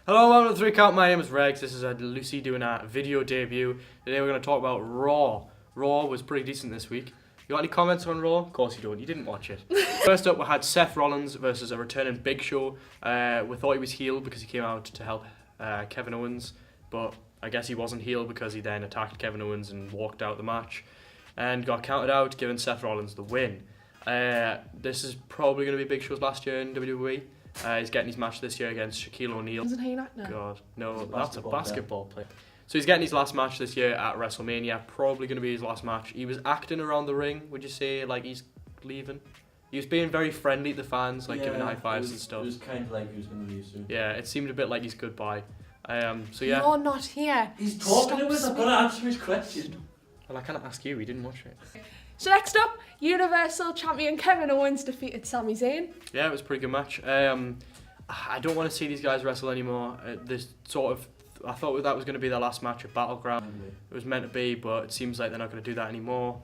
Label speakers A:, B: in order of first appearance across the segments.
A: Hello, welcome to 3 Count. My name is Regs. This is Lucy doing a video debut. Today we're going to talk about Raw. Raw was pretty decent this week. You got any comments on Raw? Of course you don't. You didn't watch it. First up, we had Seth Rollins versus a returning Big Show. We thought he was heel because he came out to help Kevin Owens, but I guess he wasn't heel because he then attacked Kevin Owens and walked out the match and got counted out, giving Seth Rollins the win. This is probably going to be Big Show's last year in WWE. He's getting his match this year against Shaquille O'Neal.
B: Isn't he not now?
A: God, no, that's a basketball player. So he's getting his last match this year at WrestleMania. Probably going to be his last match. He was acting around the ring. Would you say like he's leaving? He was being very friendly to the fans, like giving high fives and stuff.
C: It was kind of like he was going to leave soon.
A: Yeah, it seemed a bit like he's goodbye. So yeah.
B: You're not here.
C: He's talking to us. I've got to answer his question.
A: Well, I can't ask you. We didn't watch it.
B: So next up, Universal Champion Kevin Owens defeated Sami Zayn.
A: Yeah, it was a pretty good match. I don't want to see these guys wrestle anymore. I thought that was going to be their last match at Battleground. It was meant to be, but it seems like they're not going to do that anymore.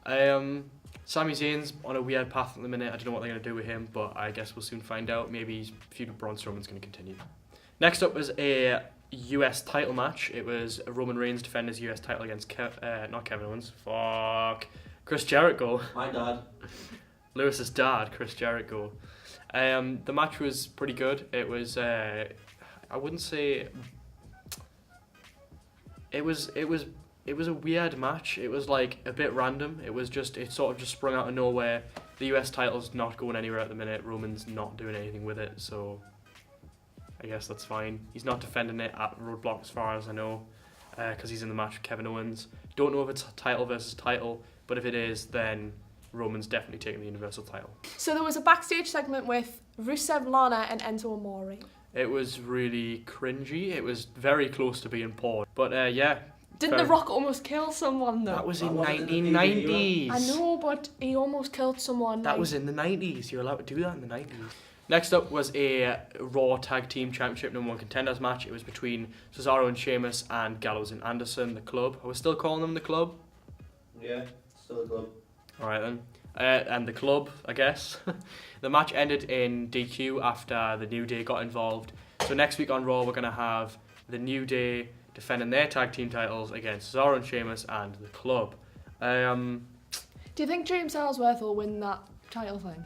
A: Sami Zayn's on a weird path at the minute. I don't know what they're going to do with him, but I guess we'll soon find out. Maybe his feud with Braun Strowman's going to continue. Next up was a US title match. It was Roman Reigns defending his US title against not Kevin Owens. Chris Jericho.
C: My dad.
A: Lewis's dad, Chris Jericho. The match was pretty good. It was I wouldn't say it was a weird match. It was like a bit random. It sort of just sprung out of nowhere. The US title's not going anywhere at the minute. Roman's not doing anything with it, so I guess that's fine. He's not defending it at Roadblock as far as I know, because he's in the match with Kevin Owens. Don't know if it's title versus title, but if it is, then Roman's definitely taking the Universal title.
B: So there was a backstage segment with Rusev, Lana and Enzo Amore.
A: It was really cringy. It was very close to being porn. But yeah.
B: Didn't The Rock almost kill someone though?
A: That was in 1990s.
B: I know, but he almost killed someone.
A: That was in the 90s. You're allowed to do that in the 90s. Next up was a Raw Tag Team Championship #1 Contenders match. It was between Cesaro and Sheamus and Gallows and Anderson, the Club. Are we still calling them the Club?
C: Yeah, still a club.
A: Alright then. And the Club, I guess. The match ended in DQ after the New Day got involved. So next week on Raw, we're going to have the New Day defending their tag team titles against Cesaro and Sheamus and the Club.
B: Do you think James Ellsworth will win that title thing?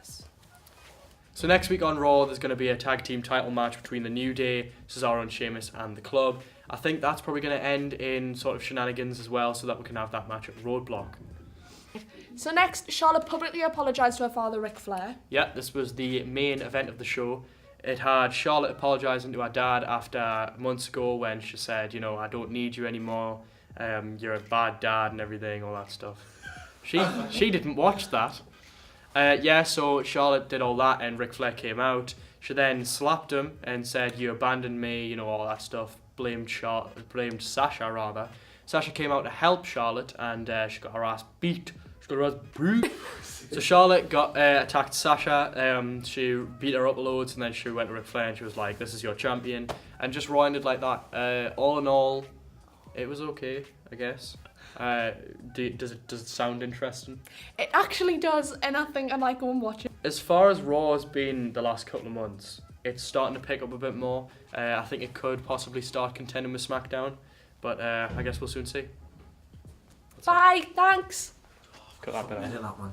A: So next week on Raw, there's going to be a tag team title match between the New Day, Cesaro and Sheamus and the Club. I think that's probably going to end in sort of shenanigans as well, so that we can have that match at Roadblock.
B: So next, Charlotte publicly apologised to her father, Ric Flair.
A: Yeah, this was the main event of the show. It had Charlotte apologising to her dad after months ago when she said, I don't need you anymore, you're a bad dad and everything, all that stuff. She didn't watch that. So Charlotte did all that and Ric Flair came out. She then slapped him and said, you abandoned me, all that stuff. Blamed Sasha rather. Sasha came out to help Charlotte and she got her ass beat. So Charlotte got attacked Sasha. She beat her up loads and then she went to Ric Flair and she was like, this is your champion. And just ended like that. All in all, it was okay, I guess. Does it sound interesting?
B: It actually does, and I think I might go and watch it.
A: As far as Raw has been the last couple of months, it's starting to pick up a bit more. I think it could possibly start contending with SmackDown, but I guess we'll soon see.
B: Bye, thanks.
A: Cut that bit out.
C: That one.